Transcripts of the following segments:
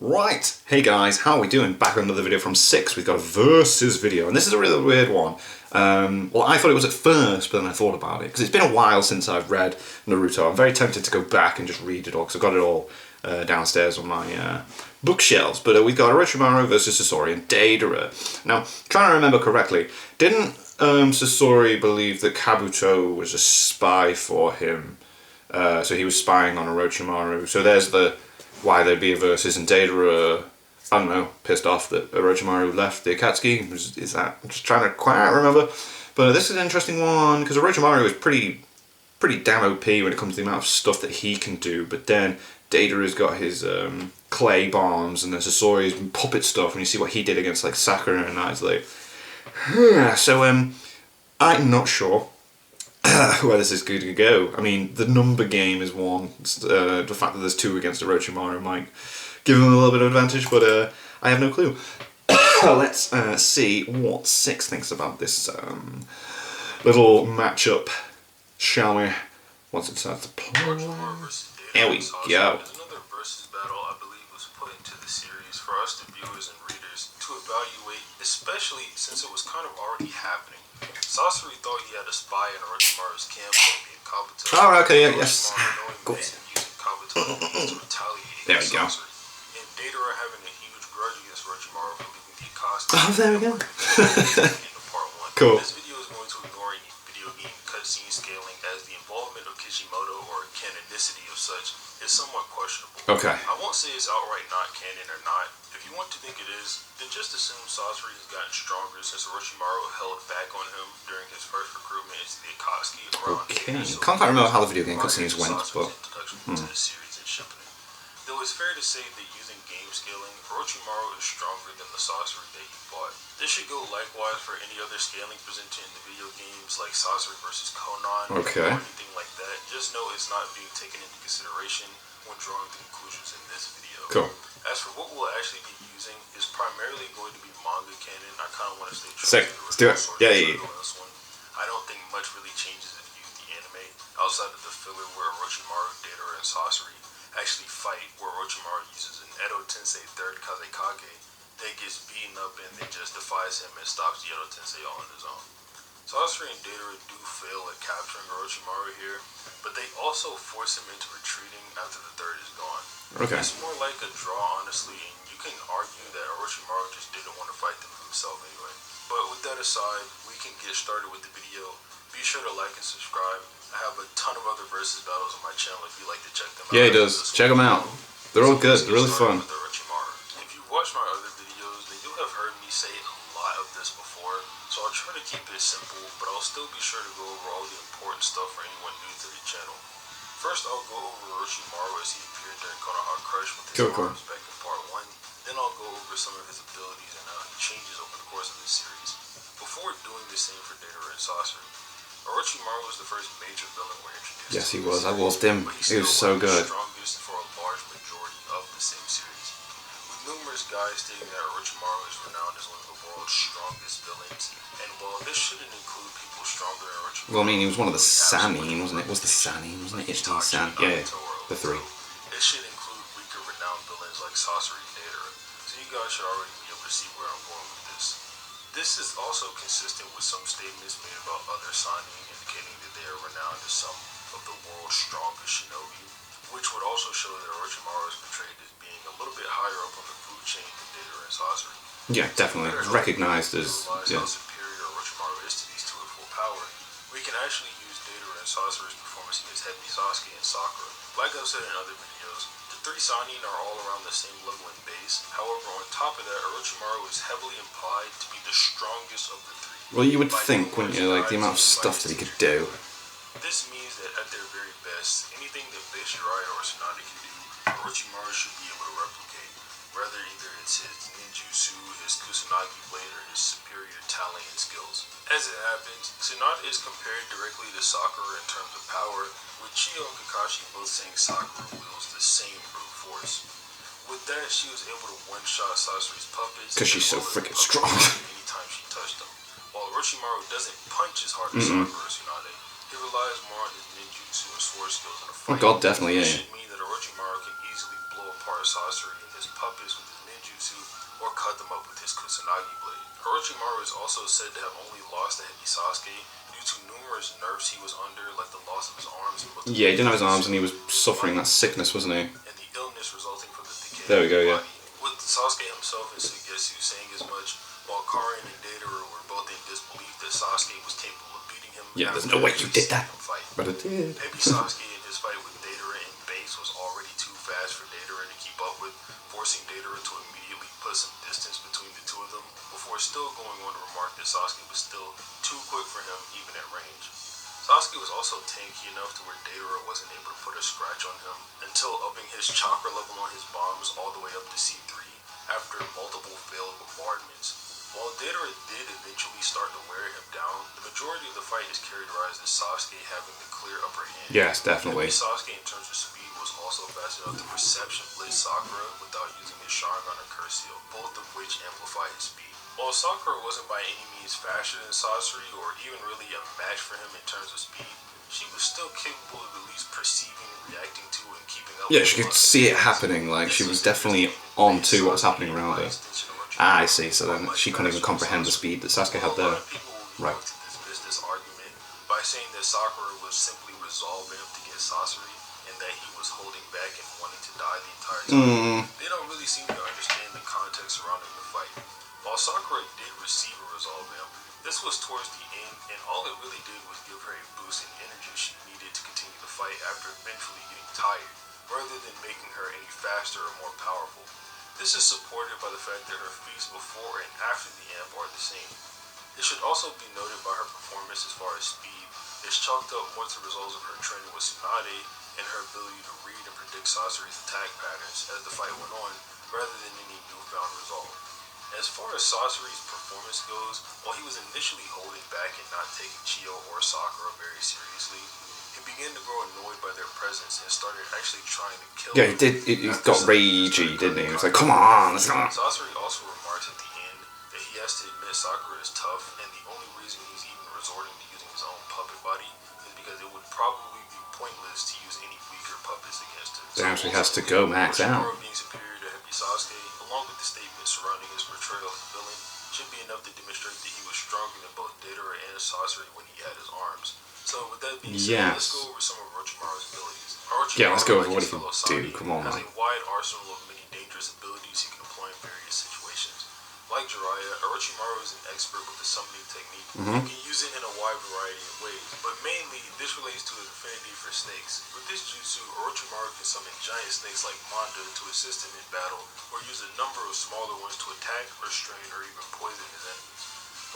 Right, hey guys, how are we doing? Back with another video from 6. We've got a versus video, and this is a really weird one. Well, I thought it was at first, but then I thought about it, because it's been a while since I've read Naruto. I'm very tempted to go back and just read it all, because I've got it all downstairs on my bookshelves. But we've got Orochimaru versus Sasori and Deidara. Now, trying to remember correctly, didn't Sasori believe that Kabuto was a spy for him? So he was spying on Orochimaru. So there's the why there'd be a versus, and Deidara, I don't know, pissed off that Orochimaru left the Akatsuki. Is that? I'm just trying to quite remember. But this is an interesting one, because Orochimaru is pretty damn OP when it comes to the amount of stuff that he can do, but then Deidara's got his clay bombs, and then Sasori's puppet stuff, and you see what he did against like Sakura and Knights like. So I'm not sure where this is going to go. I mean, the number game is one. The fact that there's 2 against Orochimaru might give him a little bit of advantage, but I have no clue. Let's see what 6 thinks about this little matchup, shall we? Once it starts to play. There we go. Another versus battle, I believe, was put into the series for us, the viewers and readers, to evaluate, especially since it was kind of already happening. Sasori thought he had a spy in Orochimaru's camp, being Kabuto. Oh, okay, yeah, yes. Cool. Using Kabuto to retaliate there we go. And Deidara having a huge grudge against Orochimaru for leaving the Akatsuki. Oh, there we go. In part 1. Cool. This video is going to ignore any video game cutscene scaling, as the involvement of Kishimoto or canonicity of such is somewhat questionable. Okay. I won't say it's outright not canon or not. If you want to think it is, then just assume Sasori has gotten stronger since Orochimaru held back on him during his first recruitment into the Akatsuki around. Okay. Can't quite remember how the video game cutscenes went, but into the series and shipping it. Though it's fair to say that using game scaling, Orochimaru is stronger than the Sasori that he fought. This should go likewise for any other scaling presented in the video games like Sasori versus Konan or anything like that. Just know it's not being taken into consideration when drawing the conclusions in this video. Cool. As for what we'll actually be using, is primarily going to be manga canon. I kind of want to stay true Sick. to the Let's do it. Yeah. On this one. I don't think much really changes if you use the anime, outside of the filler where Orochimaru, Deidara, and Sasori actually fight, where Orochimaru uses an Edo Tensei 3rd Kazekage that gets beaten up and then just defies him and stops the Edo Tensei all on his own. Sasori and Deidara do fail at capturing Orochimaru here, but they also force him into retreating after the 3rd is gone. Okay. It's more like a draw, honestly, and you can argue that Orochimaru just didn't want to fight them himself anyway. But with that aside, we can get started with the video. Be sure to like and subscribe. I have a ton of other versus battles on my channel if you'd like to check them out. Yeah, he does. Check them out. They're all good. They're really fun. If you watch my other videos, then you have heard me say a lot of this before, so I'll try to keep it simple, but I'll still be sure to go over all the important stuff for anyone new to the channel. First, I'll go over Orochimaru as he appeared during Konoha Crush with his arms back in part 1. Then I'll go over some of his abilities and how he changes over the course of the series. Before doing the same for Deidara and Sasori, Orochimaru was the first major villain we're introduced to. Yes, he was. I loved him. He was so good. The strongest for a large majority of the same series, with numerous guys stating that Orochimaru is renowned as one of the world's strongest villains. And while this shouldn't include people stronger than Orochimaru, well, I mean, he was one of the Sannin, wasn't it? Was the Sannin, wasn't it? San. Yeah, the 3. It should include weaker renowned villains like Sasori and Deidara. So you guys should already be able to see where I'm going with this. This is also consistent with some statements made about other Sannin, indicating that they are renowned as some of the world's strongest shinobi, which would also show that Orochimaru is portrayed as being a little bit higher up on the food chain than Deidara and Sasori. Yeah, definitely. Recognized as how superior Orochimaru is to these 2 at full power. We can actually use Deidara and Sasori's performance against Heavy Sasuke and Sakura. Like I've said in other videos, the 3 Sannin are all around the same level in base. However, on top of that, Orochimaru is heavily implied to be the strongest of the 3. Well, you would think, wouldn't you, like the amount of stuff that he could do. This means that at their very best, anything that base Jiraiya or Tsunade can do, Orochimaru should be able to replicate. Whether either it's his ninjutsu, his kusanagi blade, or his superior talent and skills. As it happens, Tsunade is compared directly to Sakura in terms of power, with Chiyo and Kakashi both saying Sakura wields the same brute force. With that, she was able to one-shot Sasori's puppets because she's so freaking strong. Anytime she touched them. While Orochimaru doesn't punch as hard as Sakura or Tsunade, he relies more on his ninjutsu and sword skills in a fight. Oh god, definitely, yeah. Which should mean that Orochimaru can easily blow apart Sasori and his puppets with his ninjutsu or cut them up with his Kusanagi blade. Orochimaru is also said to have only lost to Heavy Sasuke due to numerous nerfs he was under, like the loss of his arms. Yeah, he didn't have his arms and he was suffering that sickness, wasn't he? And the illness resulting from the decay there we go, of yeah. the body. With Sasuke himself and Suigetsu saying as much, while Karin and Deidara were both in disbelief that Sasuke was capable of beating him. Yeah, there's no way you did that. Fight. But it did. Maybe Sasuke in his fight with Deidara in base was already too fast for Deidara to keep up with, forcing Deidara to immediately put some distance between the two of them, before still going on to remark that Sasuke was still too quick for him even at range. Sasuke was also tanky enough to where Deidara wasn't able to put a scratch on him until upping his chakra level on his bombs all the way up to C3 after multiple failed bombardments. While Deidara did eventually start to wear him down, the majority of the fight is characterized as Sasuke having the clear upper hand. Yes, definitely. Maybe Sasuke in terms of speed was also fast enough to perception blitz Sakura without using his Sharingan and Curse Seal, both of which amplify his speed. While Sakura wasn't by any means faster than Sasori or even really a match for him in terms of speed, she was still capable of at least perceiving, reacting to, and keeping up. Yeah, she could see it happening, like she was definitely on to what was happening around her. Ah, I see, so then she couldn't even comprehend the speed that Sasuke had there. Right. To dismiss this argument by saying that Sakura was simply resolving to get Sasori and that he was holding back and wanting to die the entire time. They don't really seem to understand the context surrounding the fight. While Sakura did receive a resolve vamp, this was towards the end, and all it really did was give her a boost in energy she needed to continue the fight after eventually getting tired, rather than making her any faster or more powerful. This is supported by the fact that her feats before and after the amp are the same. It should also be noted by her performance as far as speed is chalked up more to the results of her training with Tsunade and her ability to read and predict Sasori's attack patterns as the fight went on, rather than any newfound resolve. As far as Sasori's performance goes, while he was initially holding back and not taking Chio or Sakura very seriously, he began to grow annoyed by their presence and started actually trying to kill Yeah, them. He got ragey, didn't he? He was like, come on, let's go. Sasori also remarks at the end that he has to admit Sakura is tough, and the only reason he's even resorting to using his own puppet body is because it would probably be pointless to use any weaker puppets against him. He actually has to go max out. Orochimaru being superior to Heavy Sasuke, along with the statements surrounding his portrayal as a villain, should be enough to demonstrate that he was stronger than both Deidara and Sasori when he had his arms. So with that being said, let's go over some of Orochimaru's abilities. Yeah, let's go over what he can do. Come on, has man. a wide arsenal of many dangerous abilities he can employ in various situations. Like Jiraiya, Orochimaru is an expert with the summoning technique. He can use it in a wide variety of ways, but mainly this relates to his affinity for snakes. With this jutsu, Orochimaru can summon giant snakes like Manda to assist him in battle, or use a number of smaller ones to attack, restrain, or even poison his enemies.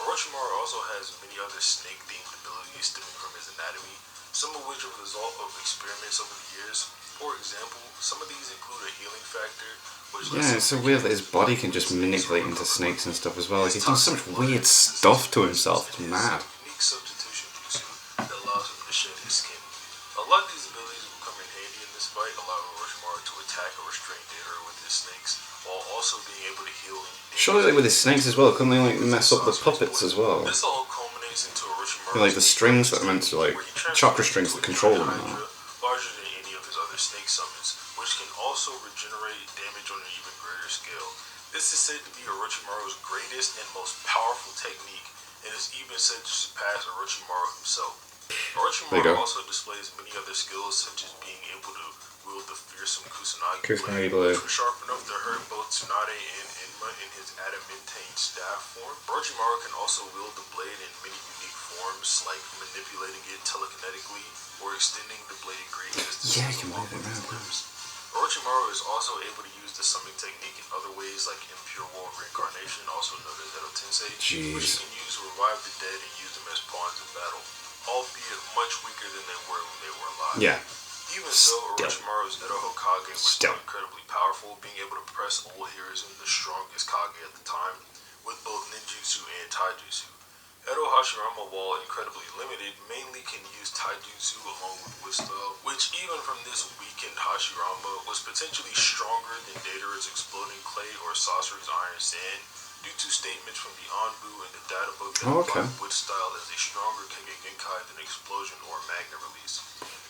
Orochimaru also has many other snake-themed abilities stemming from his anatomy, some of which are the result of experiments over the years. For example, some of these include a healing factor, which it's so weird that his body can just manipulate into snakes and stuff as well. Like, he's done so much weird stuff to himself. It's mad. Unique substitution jutsu that allows him to shed his skin. A lot of these abilities will come in handy in this fight, allowing Orochimaru to attack or restrain Deidara with his snakes, while also being able to heal any Surely like with his snakes as well, couldn't they like mess up the puppets as well? This all culminates into Orochimaru Like the strings that are meant to like chakra strings that control them and all. larger than any of his other snake summons, which can also regenerate damage on an even greater scale. This is said to be Orochimaru's greatest and most powerful technique, and is even said to surpass Orochimaru himself. Orochimaru also displays many other skills, such as being able to wield the fearsome Kusanagi blade, which was sharp enough to hurt both Tsunade and Enma in his adamantine staff form. Orochimaru can also wield the blade in many unique forms, like manipulating it telekinetically or extending the blade great distances. Yeah, you can move it around. Orochimaru is also able to use the summoning technique in other ways, like Impure World Reincarnation, also known as Edo Tensei, which he can use to revive the dead and use them as pawns in battle, albeit much weaker than they were when they were alive. Yeah. Even so, Orochimaru's Edo Hokage was still incredibly powerful, being able to press old heroes in the strongest Kage at the time, with both ninjutsu and taijutsu. Edo Hashirama, while incredibly limited, mainly can use taijutsu along with Wistfell, which even from this weakened Hashirama was potentially stronger than Deidara's Exploding Clay or Sasori's Iron Sand, due to statements from the Anbu and the data book that define Witch style as a stronger Kage Genkai than Explosion or Magna release.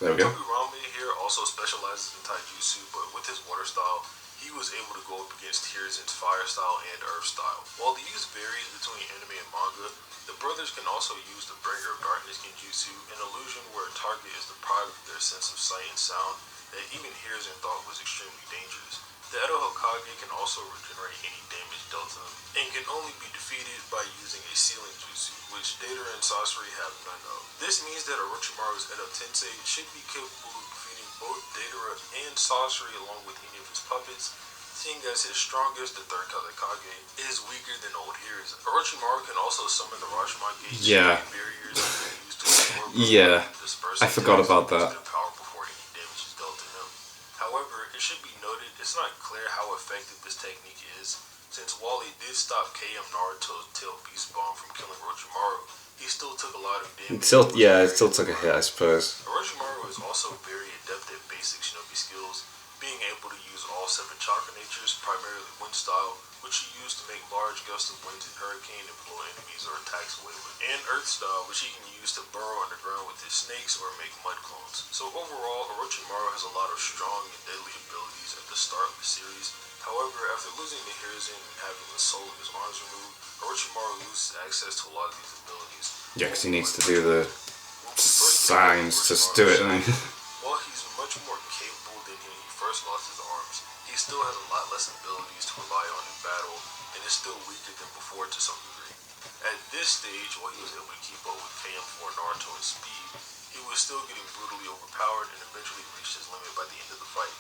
There we go. Tobirame here also specializes in taijutsu, but with his water style, he was able to go up against Hiruzen's fire style and earth style. While the use varies between anime and manga, the brothers can also use the Bringer of Darkness Genjutsu, an illusion where a target is deprived of their sense of sight and sound that even Hiruzen thought was extremely dangerous. The Edo Hokage can also regenerate any damage dealt to them, and can only be defeated by using a sealing jutsu, which Deidara and Sasori have none of. This means that Orochimaru's Edo Tensei should be capable of defeating both Deidara and Sasori along with any of his puppets, seeing as his strongest, the third Kazekage, is weaker than old Hiruzen. Orochimaru can also summon the Rashomon Gate barriers that can be used to absorb disperse I forgot about that. power before any damage is dealt to him. However, it should be noted it's not clear how effective this technique is, since while it did stop KM Naruto's Tail Beast Bomb from killing Orochimaru, he still took a lot of damage. It still took a hit, I suppose. Orochimaru is also very adept at basic shinobi skills, being able to use all 7 chakra natures, primarily wind style, which he used to make large gusts of winds and hurricane and blow enemies or attacks away with, and earth style, which he can use to burrow underground with his snakes or make mud clones. So overall, Orochimaru has a lot of strong and deadly abilities at the start of the series. However, after losing to Hiruzen and having the soul of his arms removed, Orochimaru loses access to a lot of these abilities. Yeah, because he needs to do the signs to do it, doesn't he? While he's much more capable than when he first lost his arms, he still has a lot less abilities to rely on in battle, and is still weaker than before to some degree. At this stage, while he was able to keep up with KM4 Naruto in speed, he was still getting brutally overpowered and eventually reached his limit by the end of the fight.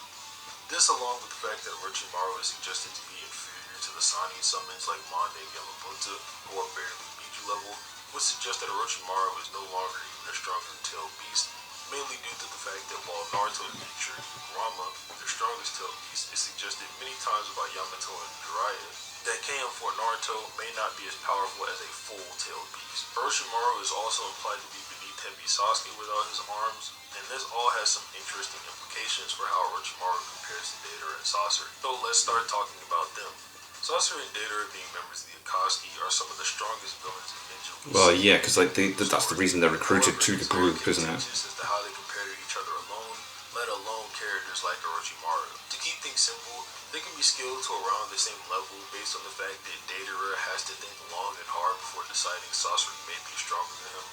This, along with the fact that Orochimaru is suggested to be inferior to the Sannin summons like Monde and Yamabuta, who are barely Biju level, would suggest that Orochimaru is no longer even as strong as a tailed beast, mainly due to the fact that while Naruto and Ichiro and Kurama, their strongest tailed beast, is suggested many times by Yamato and Jiraiya, that KM4 Naruto may not be as powerful as a full-tailed beast. Orochimaru is also implied to be beneath heavy Sasuke without his arms, and this all has some interesting implications for how Orochimaru compares to Deidara and Sasori. So let's start talking about them. Sasori and Deidara, being members of the Akatsuki, are some of the strongest villains in ninja. Well, yeah, because that's the reason they're recruited to the group, isn't it? As to how they compare to each other alone, let alone characters like Orochimaru. To keep things simple, they can be skilled to around the same level based on the fact that Deidara has to think long and hard before deciding Sasori may be stronger than him,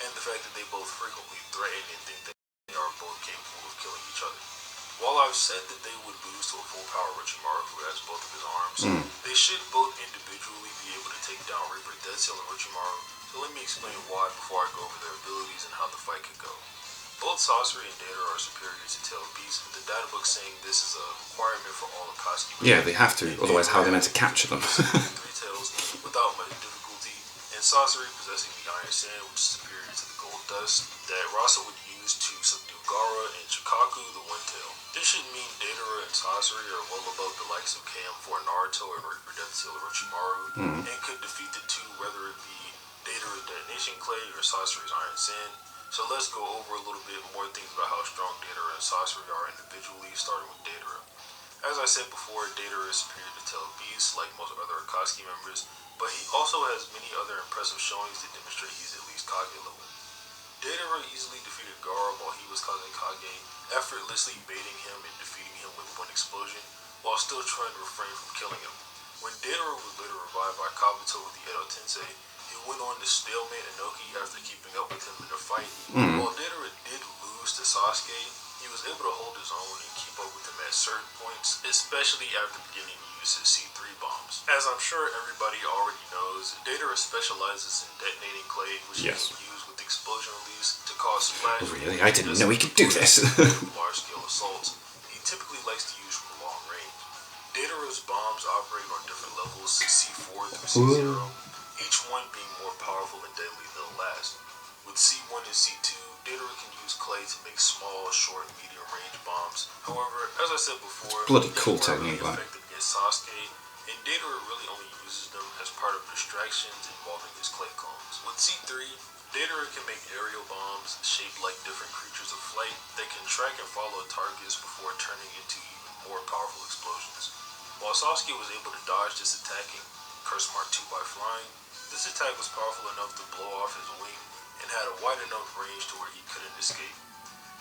and the fact that they both frequently threaten and think that they are both capable of killing each other. While I've said that they would lose to a full-power Orochimaru who has both of his arms, they should both individually be able to take down Reaper, Deadsail, and Orochimaru, so let me explain why before I go over their abilities and how the fight could go. Both Sasori and Deidara are superior to tailed beasts, with the data book saying this is a requirement for all Akatsuki. Yeah, they have to, otherwise how are they meant to capture them? 3 tails without much difficulty, and Sasori possessing the Iron Sand, which is superior to the Gold Dust, that Rasa would use to subdue Gaara and Chikaku, the One Tail. This should mean Deidara and Sasori are well above the likes of KM4 Naruto and Reaper, Deadsail, Orochimaru, and could defeat the two, whether it be Deidara's Detonation Clay or Sasori's Iron Sand. So let's go over a little bit more things about how strong Deidara and Sasori are individually, starting with Deidara. As I said before, Deidara is superior to tailed beasts, like most other Akatsuki members, but he also has many other impressive showings that demonstrate he's at least Kage level. Deidara easily defeated Gaara while he was Kazekage, effortlessly baiting him and defeating him with one explosion, while still trying to refrain from killing him. When Deidara was later revived by Kabuto with the Edo Tensei, he went on to stalemate Inoki after keeping up with him in a fight. While Deidara did lose to Sasuke, he was able to hold his own and keep up with him at certain points, especially after beginning to use his C3 bombs. As I'm sure everybody already knows, Deidara specializes in detonating clay, which he can use with explosion release to cause splash. Really? I didn't know he could do this. Large-scale assaults he typically likes to use from long range. Deidara's bombs operate on different levels, C4 through C0, each one being more powerful and deadly than the last. With C1 and C2, Deidara can use clay to make small, short, medium-range bombs. However, as I said before, bloody cool they weren't technique, really effective against Sasuke, and Deidara really only uses them as part of distractions involving his clay clones. With C3, Deidara can make aerial bombs shaped like different creatures of flight that can track and follow targets before turning into even more powerful explosions. While Sasuke was able to dodge this attack and Curse Mark II by flying, this attack was powerful enough to blow off his wing and had a wide enough range to where he couldn't escape.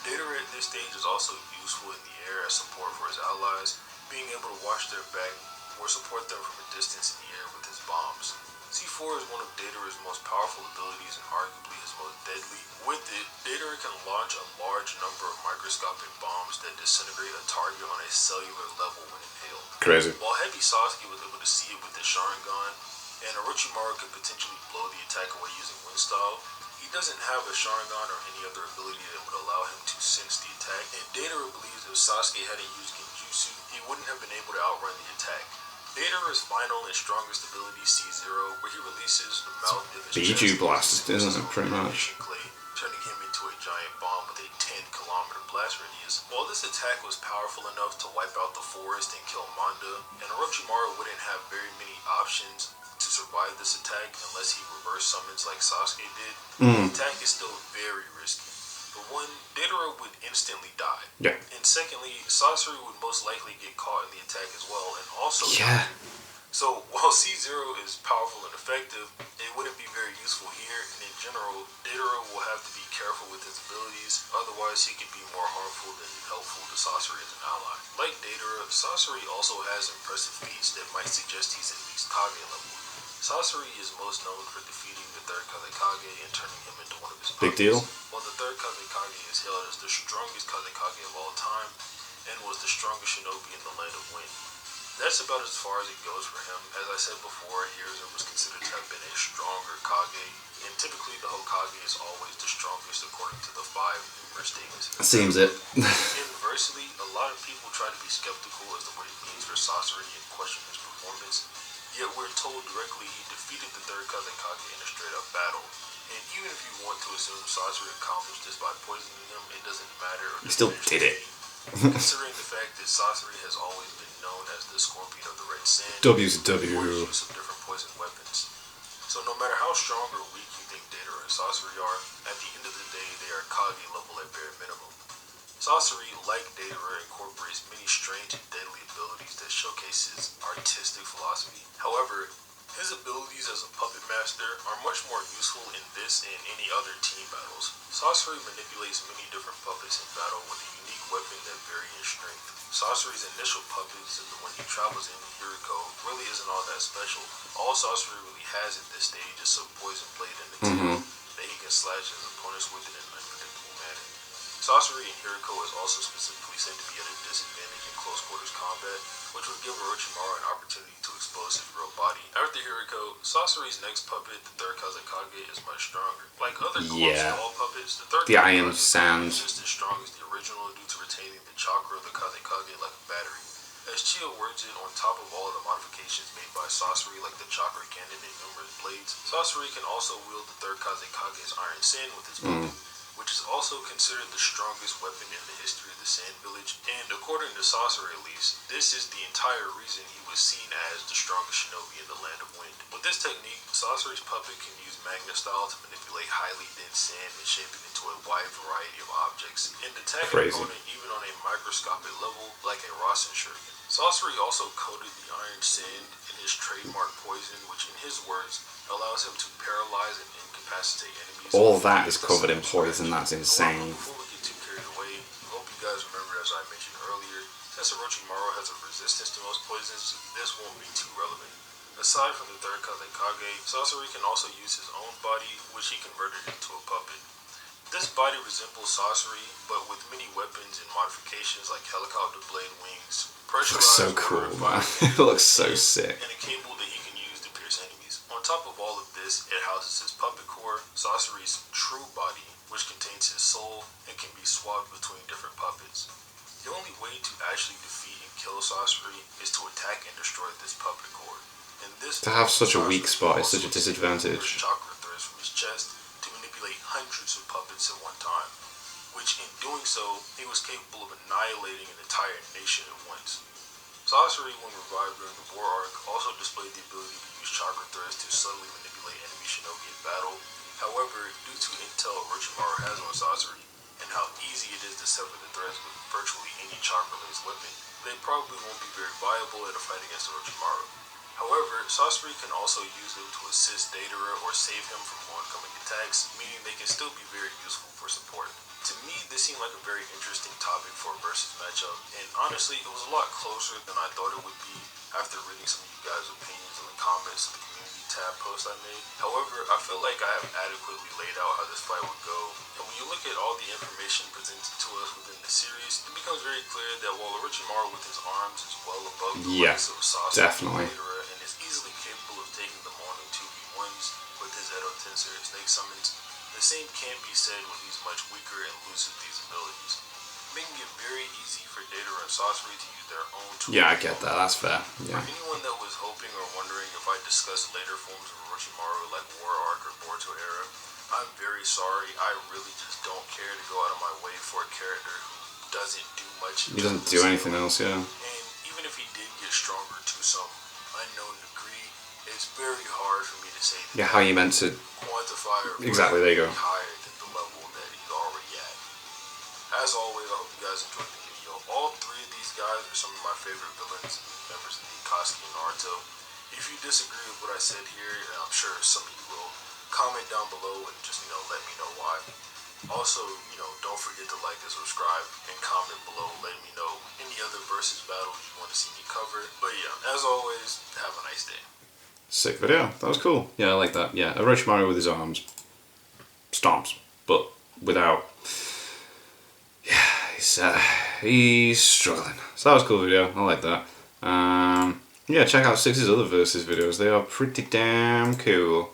Deidara at this stage is also useful in the air as support for his allies, being able to watch their back or support them from a distance in the air with his bombs. C4 is one of Deidara's most powerful abilities and arguably his most deadly. With it, Deidara can launch a large number of microscopic bombs that disintegrate a target on a cellular level when inhaled. Crazy. While Heavy Sasuke was able to see it with his Sharingan, and Orochimaru could potentially blow the attack away using Wind Style, he doesn't have a Sharingan or any other ability that would allow him to sense the attack, and Deidara believes if Sasuke hadn't used Genjutsu, he wouldn't have been able to outrun the attack. Deidara's final and strongest ability, C0, where he releases the mouth of his Biju chest, blast, isn't it, pretty much? Clay, turning him into a giant bomb with a 10-kilometer blast radius. While this attack was powerful enough to wipe out the forest and kill Manda, and Orochimaru wouldn't have very many options to survive this attack unless he reverse summons like Sasuke did, the attack is still very risky. For one, Deidara would instantly die. Yeah. And secondly, Sasori would most likely get caught in the attack as well and also Yeah. die. So while C0 is powerful and effective, it wouldn't be very useful here, and in general, Deidara will have to be careful with his abilities, otherwise he could be more harmful than helpful to Sasori as an ally. Like Deidara, Sasori also has impressive feats that might suggest he's at least Kage level. Sasori is most known for defeating the third Kazekage and turning him into one of his puppets. Big deal. While the third Kazekage is hailed as the strongest Kazekage of all time and was the strongest shinobi in the Land of Wind. That's about as far as it goes for him. As I said before, Hiruzen was considered to have been a stronger Kage, and typically the Hokage is always the strongest according to the 5 numerous statements. That seems it. Inversely, a lot of people try to be skeptical as to what it means for Sasori and question his performance. Yet we're told directly he defeated the third Kazekage in a straight-up battle. And even if you want to assume Sasori accomplished this by poisoning him, it doesn't matter. He still did it. Considering the fact that Sasori has always been known as the Scorpion of the Red Sand, W's for his W. use of different poison weapons. So no matter how strong or weak you think Deidara and Sasori are, at the end of the day, they are Kage level at bare minimum. Sasori, like Deidara, incorporates many strange and deadly abilities that showcase his artistic philosophy. However, his abilities as a puppet master are much more useful in this and any other team battles. Sasori manipulates many different puppets in battle with a unique weapon that vary in strength. Sasori's initial puppets and the one he travels in, Hiriko, really isn't all that special. All Sasori really has at this stage is some poison blade in the tail that he can slash his opponents with in an unpredictable manner. Sasori and Hiriko is also specifically said to be at a disadvantage in close quarters combat, which would give Orochimaru an opportunity to expose his real body. After Hiriko, Sasori's next puppet, the third Kazekage, is much stronger. Like other Corpse puppets, the third Iron Kazekage Sand. is just as strong as the original due to retaining the chakra of the Kazekage like a battery. As Chio words it, on top of all of the modifications made by Sasori like the chakra cannon and numerous blades, Sasori can also wield the third Kazekage's Iron Sand with his puppet, which is also considered the strongest weapon in the history of the Sand Village, and according to Sasori at least, this is the entire reason he was seen as the strongest shinobi in the Land of Wind. With this technique, Sasori's puppet can use Magna Style to manipulate highly dense sand and shape it into a wide variety of objects, and attack an opponent even on a microscopic level like a Rasen Shuriken. Sasori also coated the Iron Sand in his trademark poison, which in his words, allows him to paralyze and incapacitate enemies. All that is covered in poison, that's insane. Before we get too carried away, I hope you guys remember, as I mentioned earlier, since Orochimaru has a resistance to most poisons, this won't be too relevant. Aside from the third Kazekage, Sasori can also use his own body, which he converted into a puppet. This body resembles Sasori, but with many weapons and modifications like helicopter blade wings, pressurized so cool, man. It looks so sick. And a cable that he can use to pierce enemies. On top of all of this, it houses his puppet core, Sasori's true body, which contains his soul and can be swapped between different puppets. The only way to actually defeat and kill Sasori is to attack and destroy this puppet core. And this to have such a weak spot is such a disadvantage. Chakra Threads from his chest to manipulate hundreds of puppets at one time, which in doing so, he was capable of annihilating an entire nation at once. Sasori, when revived during the war arc, also displayed the ability to use Chakra Threads to subtly manipulate enemy shinobi in battle. However, due to intel Orochimaru has on Sasori, and how easy it is to sever the threads with virtually any chakra-based weapon, they probably won't be very viable in a fight against Orochimaru. However, Sasori can also use them to assist Deidara or save him from oncoming attacks, meaning they can still be very useful for support. To me, this seemed like a very interesting topic for a versus matchup, and honestly, it was a lot closer than I thought it would be after reading some of you guys' opinions in the comments of the community tab post I made. However, I feel like I have adequately laid out how this fight would go, and when you look at all the information presented to us within the series, it becomes very clear that while Orochimaru with his arms is well above the likes of Sasori definitely. and Deidara, and is easily capable of taking them on in 2v1s with his Edo Tensei or Snake Summons, the same can't be said when he's much weaker and loses these abilities, making it very easy for Deidara and Sasori to use their own tools. Yeah, I get that. That's fair. Yeah. For anyone that was hoping or wondering if I discussed later forms of Orochimaru like War Arc or Boruto era, I'm very sorry. I really just don't care to go out of my way for a character who doesn't do much. He doesn't do anything else, yeah. And even if he did get stronger to some unknown degree, it's very hard for me to say that. Yeah, how you meant to quantify or exactly, there you go. higher than the level that he's already at. As always, I hope you guys enjoyed the video. All three of these guys are some of my favorite villains and members of the Akatsuki and Naruto. If you disagree with what I said here, and I'm sure some of you will, comment down below and just, let me know why. Also, don't forget to like and subscribe and comment below letting me know any other versus battles you want to see me cover. But yeah, as always, have a nice day. Sick video. That was cool. Yeah, I like that. Yeah, Orochimaru with his arms stomps, but without. Yeah, he's struggling. So that was a cool video. I like that. Yeah, check out Six's other versus videos. They are pretty damn cool.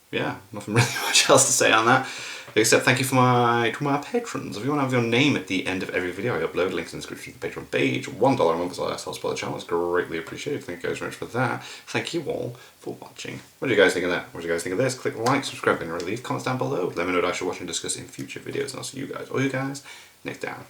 Yeah, nothing really much else to say on that, except thank you to my patrons. If you want to have your name at the end of every video I upload, links in the description to the Patreon page. $1 a month is all that helps support the channel. It's greatly appreciated. Thank you guys very much for that. Thank you all for watching. What do you guys think of that? What do you guys think of this? Click like, subscribe, and leave comments down below. Let me know what I should watch and discuss in future videos, and I'll see you guys, all you guys, next time.